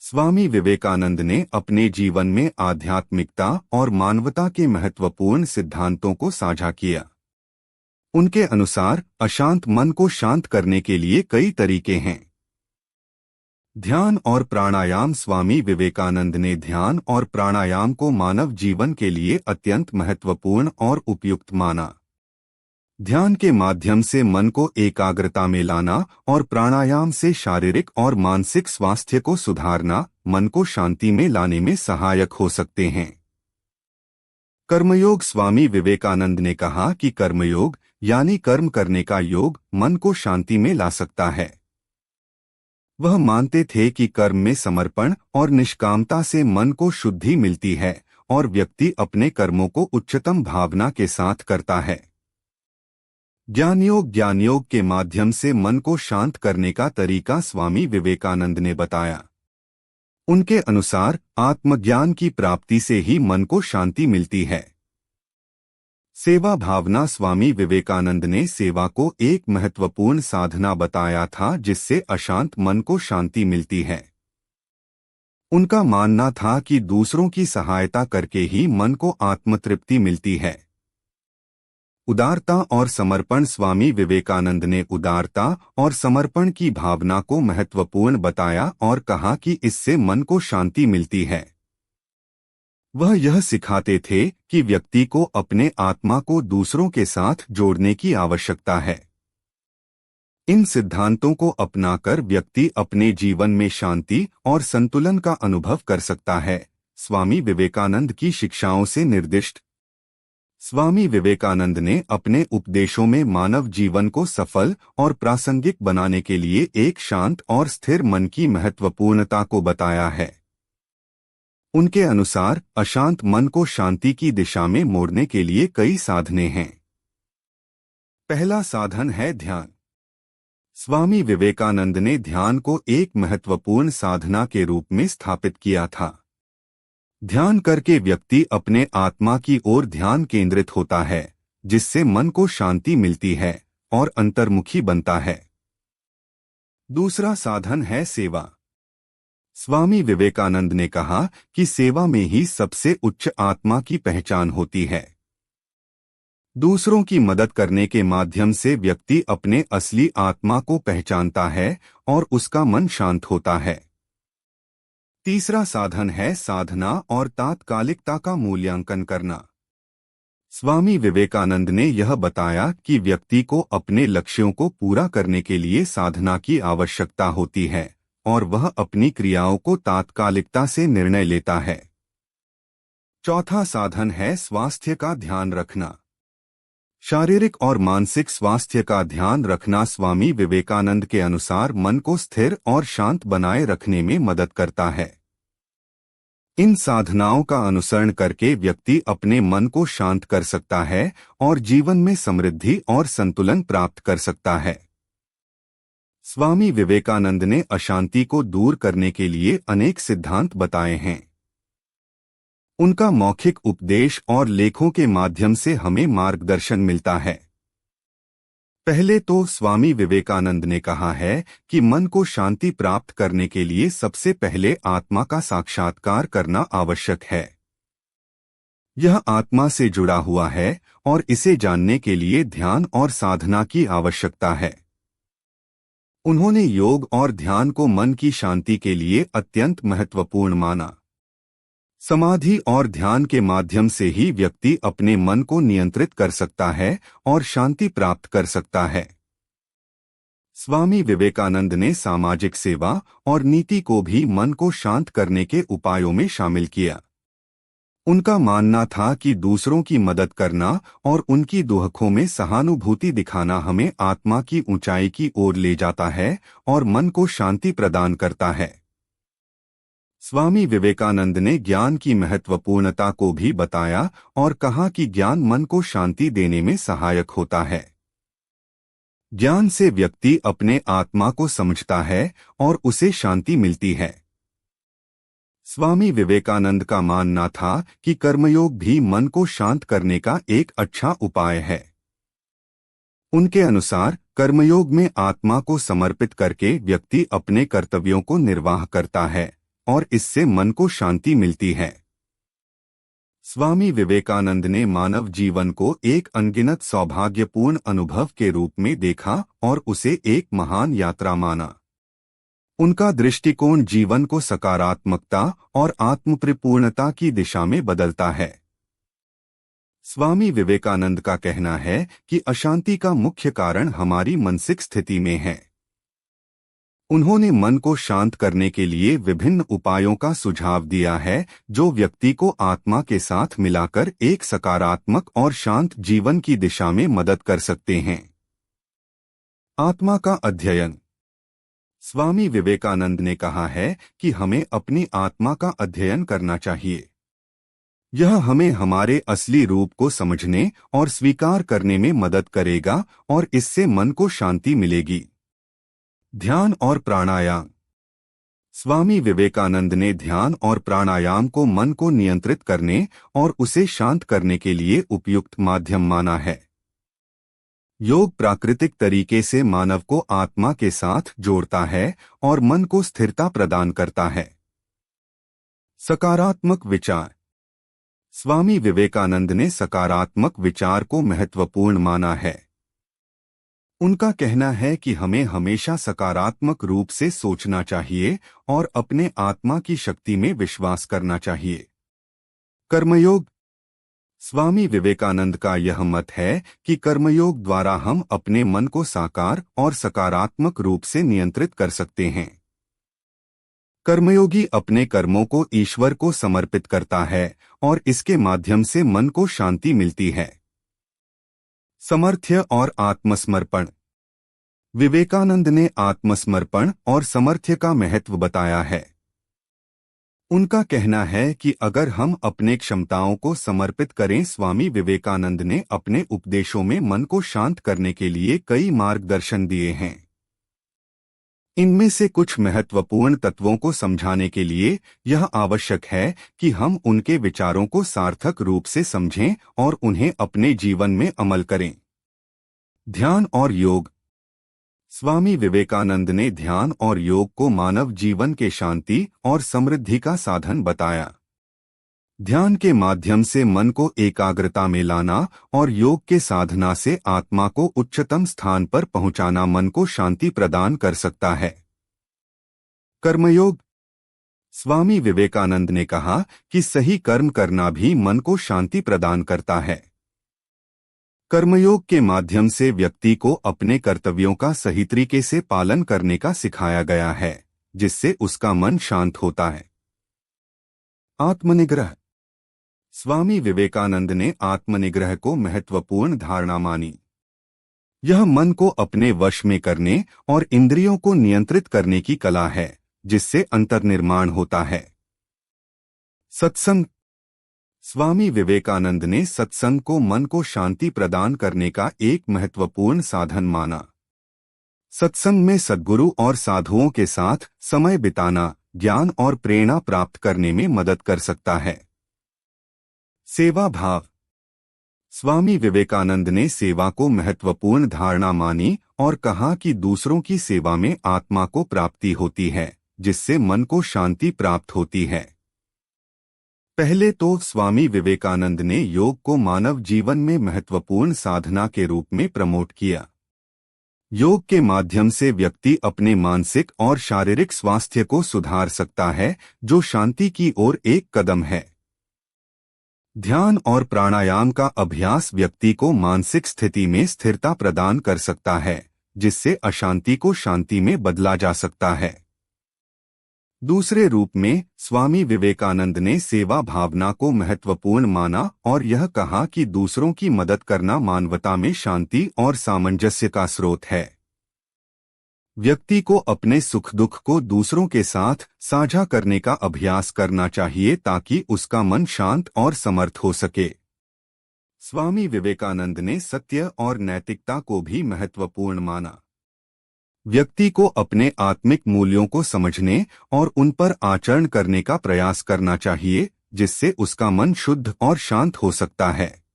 स्वामी विवेकानंद ने अपने जीवन में आध्यात्मिकता और मानवता के महत्वपूर्ण सिद्धांतों को साझा किया। उनके अनुसार अशांत मन को शांत करने के लिए कई तरीके हैं। ध्यान और प्राणायाम। स्वामी विवेकानंद ने ध्यान और प्राणायाम को मानव जीवन के लिए अत्यंत महत्वपूर्ण और उपयुक्त माना। ध्यान के माध्यम से मन को एकाग्रता में लाना और प्राणायाम से शारीरिक और मानसिक स्वास्थ्य को सुधारना मन को शांति में लाने में सहायक हो सकते हैं। कर्मयोग। स्वामी विवेकानंद ने कहा कि कर्मयोग यानी कर्म करने का योग मन को शांति में ला सकता है। वह मानते थे कि कर्म में समर्पण और निष्कामता से मन को शुद्धि मिलती है और व्यक्ति अपने कर्मों को उच्चतम भावना के साथ करता है। ज्ञानयोग। ज्ञानयोग के माध्यम से मन को शांत करने का तरीका स्वामी विवेकानंद ने बताया। उनके अनुसार आत्मज्ञान की प्राप्ति से ही मन को शांति मिलती है। सेवा भावना। स्वामी विवेकानंद ने सेवा को एक महत्वपूर्ण साधना बताया था जिससे अशांत मन को शांति मिलती है। उनका मानना था कि दूसरों की सहायता करके ही मन को आत्मतृप्ति मिलती है। उदारता और समर्पण। स्वामी विवेकानंद ने उदारता और समर्पण की भावना को महत्वपूर्ण बताया और कहा कि इससे मन को शांति मिलती है। वह यह सिखाते थे कि व्यक्ति को अपने आत्मा को दूसरों के साथ जोड़ने की आवश्यकता है। इन सिद्धांतों को अपनाकर व्यक्ति अपने जीवन में शांति और संतुलन का अनुभव कर सकता है। स्वामी विवेकानंद की शिक्षाओं से निर्दिष्ट। स्वामी विवेकानंद ने अपने उपदेशों में मानव जीवन को सफल और प्रासंगिक बनाने के लिए एक शांत और स्थिर मन की महत्वपूर्णता को बताया है। उनके अनुसार अशांत मन को शांति की दिशा में मोड़ने के लिए कई साधने हैं। पहला साधन है ध्यान। स्वामी विवेकानंद ने ध्यान को एक महत्वपूर्ण साधना के रूप में स्थापित किया था। ध्यान करके व्यक्ति अपने आत्मा की ओर ध्यान केंद्रित होता है, जिससे मन को शांति मिलती है और अंतर्मुखी बनता है। दूसरा साधन है सेवा। स्वामी विवेकानंद ने कहा कि सेवा में ही सबसे उच्च आत्मा की पहचान होती है। दूसरों की मदद करने के माध्यम से व्यक्ति अपने असली आत्मा को पहचानता है और उसका मन शांत होता है। तीसरा साधन है साधना और तात्कालिकता का मूल्यांकन करना। स्वामी विवेकानंद ने यह बताया कि व्यक्ति को अपने लक्ष्यों को पूरा करने के लिए साधना की आवश्यकता होती है और वह अपनी क्रियाओं को तात्कालिकता से निर्णय लेता है। चौथा साधन है स्वास्थ्य का ध्यान रखना। शारीरिक और मानसिक स्वास्थ्य का ध्यान रखना स्वामी विवेकानंद के अनुसार मन को स्थिर और शांत बनाए रखने में मदद करता है। इन साधनाओं का अनुसरण करके व्यक्ति अपने मन को शांत कर सकता है और जीवन में समृद्धि और संतुलन प्राप्त कर सकता है। स्वामी विवेकानंद ने अशांति को दूर करने के लिए अनेक सिद्धांत बताए हैं। उनका मौखिक उपदेश और लेखों के माध्यम से हमें मार्गदर्शन मिलता है। पहले तो स्वामी विवेकानंद ने कहा है कि मन को शांति प्राप्त करने के लिए सबसे पहले आत्मा का साक्षात्कार करना आवश्यक है। यह आत्मा से जुड़ा हुआ है और इसे जानने के लिए ध्यान और साधना की आवश्यकता है। उन्होंने योग और ध्यान को मन की शांति के लिए अत्यंत महत्वपूर्ण माना। समाधि और ध्यान के माध्यम से ही व्यक्ति अपने मन को नियंत्रित कर सकता है और शांति प्राप्त कर सकता है। स्वामी विवेकानंद ने सामाजिक सेवा और नीति को भी मन को शांत करने के उपायों में शामिल किया। उनका मानना था कि दूसरों की मदद करना और उनकी दुखों में सहानुभूति दिखाना हमें आत्मा की ऊंचाई की ओर ले जाता है और मन को शांति प्रदान करता है। स्वामी विवेकानंद ने ज्ञान की महत्वपूर्णता को भी बताया और कहा कि ज्ञान मन को शांति देने में सहायक होता है। ज्ञान से व्यक्ति अपने आत्मा को समझता है और उसे शांति मिलती है। स्वामी विवेकानंद का मानना था कि कर्मयोग भी मन को शांत करने का एक अच्छा उपाय है। उनके अनुसार कर्मयोग में आत्मा को समर्पित करके व्यक्ति अपने कर्तव्यों को निर्वाह करता है, और इससे मन को शांति मिलती है। स्वामी विवेकानंद ने मानव जीवन को एक अनगिनत सौभाग्यपूर्ण अनुभव के रूप में देखा और उसे एक महान यात्रा माना। उनका दृष्टिकोण जीवन को सकारात्मकता और आत्मपरिपूर्णता की दिशा में बदलता है। स्वामी विवेकानंद का कहना है कि अशांति का मुख्य कारण हमारी मानसिक स्थिति में है। उन्होंने मन को शांत करने के लिए विभिन्न उपायों का सुझाव दिया है, जो व्यक्ति को आत्मा के साथ मिलाकर एक सकारात्मक और शांत जीवन की दिशा में मदद कर सकते हैं। आत्मा का अध्ययन। स्वामी विवेकानंद ने कहा है कि हमें अपनी आत्मा का अध्ययन करना चाहिए। यह हमें हमारे असली रूप को समझने और स्वीकार करने में मदद करेगा और इससे मन को शांति मिलेगी। ध्यान और प्राणायाम। स्वामी विवेकानंद ने ध्यान और प्राणायाम को मन को नियंत्रित करने और उसे शांत करने के लिए उपयुक्त माध्यम माना है। योग प्राकृतिक तरीके से मानव को आत्मा के साथ जोड़ता है और मन को स्थिरता प्रदान करता है। सकारात्मक विचार। स्वामी विवेकानंद ने सकारात्मक विचार को महत्वपूर्ण माना है। उनका कहना है कि हमें हमेशा सकारात्मक रूप से सोचना चाहिए और अपने आत्मा की शक्ति में विश्वास करना चाहिए। कर्मयोग। स्वामी विवेकानंद का यह मत है कि कर्मयोग द्वारा हम अपने मन को साकार और सकारात्मक रूप से नियंत्रित कर सकते हैं। कर्मयोगी अपने कर्मों को ईश्वर को समर्पित करता है और इसके माध्यम से मन को शांति मिलती है। समर्थ्य और आत्मसमर्पण। विवेकानंद ने आत्मसमर्पण और समर्थ्य का महत्व बताया है। उनका कहना है कि अगर हम अपने क्षमताओं को समर्पित करें। स्वामी विवेकानंद ने अपने उपदेशों में मन को शांत करने के लिए कई मार्गदर्शन दिए हैं। इनमें से कुछ महत्वपूर्ण तत्वों को समझाने के लिए यह आवश्यक है कि हम उनके विचारों को सार्थक रूप से समझें और उन्हें अपने जीवन में अमल करें। ध्यान और योग। स्वामी विवेकानंद ने ध्यान और योग को मानव जीवन के शांति और समृद्धि का साधन बताया। ध्यान के माध्यम से मन को एकाग्रता में लाना और योग के साधना से आत्मा को उच्चतम स्थान पर पहुंचाना मन को शांति प्रदान कर सकता है। कर्मयोग। स्वामी विवेकानंद ने कहा कि सही कर्म करना भी मन को शांति प्रदान करता है। कर्मयोग के माध्यम से व्यक्ति को अपने कर्तव्यों का सही तरीके से पालन करने का सिखाया गया है, जिससे उसका मन शांत होता है। आत्मनिग्रह। स्वामी विवेकानंद ने आत्मनिग्रह को महत्वपूर्ण धारणा मानी। यह मन को अपने वश में करने और इंद्रियों को नियंत्रित करने की कला है, जिससे अंतर्निर्माण होता है। सत्संग। स्वामी विवेकानंद ने सत्संग को मन को शांति प्रदान करने का एक महत्वपूर्ण साधन माना। सत्संग में सद्गुरु और साधुओं के साथ समय बिताना ज्ञान और प्रेरणा प्राप्त करने में मदद कर सकता है। सेवा भाव। स्वामी विवेकानंद ने सेवा को महत्वपूर्ण धारणा मानी और कहा कि दूसरों की सेवा में आत्मा को प्राप्ति होती है, जिससे मन को शांति प्राप्त होती है। पहले तो स्वामी विवेकानंद ने योग को मानव जीवन में महत्वपूर्ण साधना के रूप में प्रमोट किया। योग के माध्यम से व्यक्ति अपने मानसिक और शारीरिक स्वास्थ्य को सुधार सकता है, जो शांति की ओर एक कदम है। ध्यान और प्राणायाम का अभ्यास व्यक्ति को मानसिक स्थिति में स्थिरता प्रदान कर सकता है, जिससे अशांति को शांति में बदला जा सकता है। दूसरे रूप में स्वामी विवेकानंद ने सेवा भावना को महत्वपूर्ण माना और यह कहा कि दूसरों की मदद करना मानवता में शांति और सामंजस्य का स्रोत है। व्यक्ति को अपने सुख दुख को दूसरों के साथ साझा करने का अभ्यास करना चाहिए ताकि उसका मन शांत और समर्थ हो सके। स्वामी विवेकानंद ने सत्य और नैतिकता को भी महत्वपूर्ण माना। व्यक्ति को अपने आत्मिक मूल्यों को समझने और उन पर आचरण करने का प्रयास करना चाहिए, जिससे उसका मन शुद्ध और शांत हो सकता है।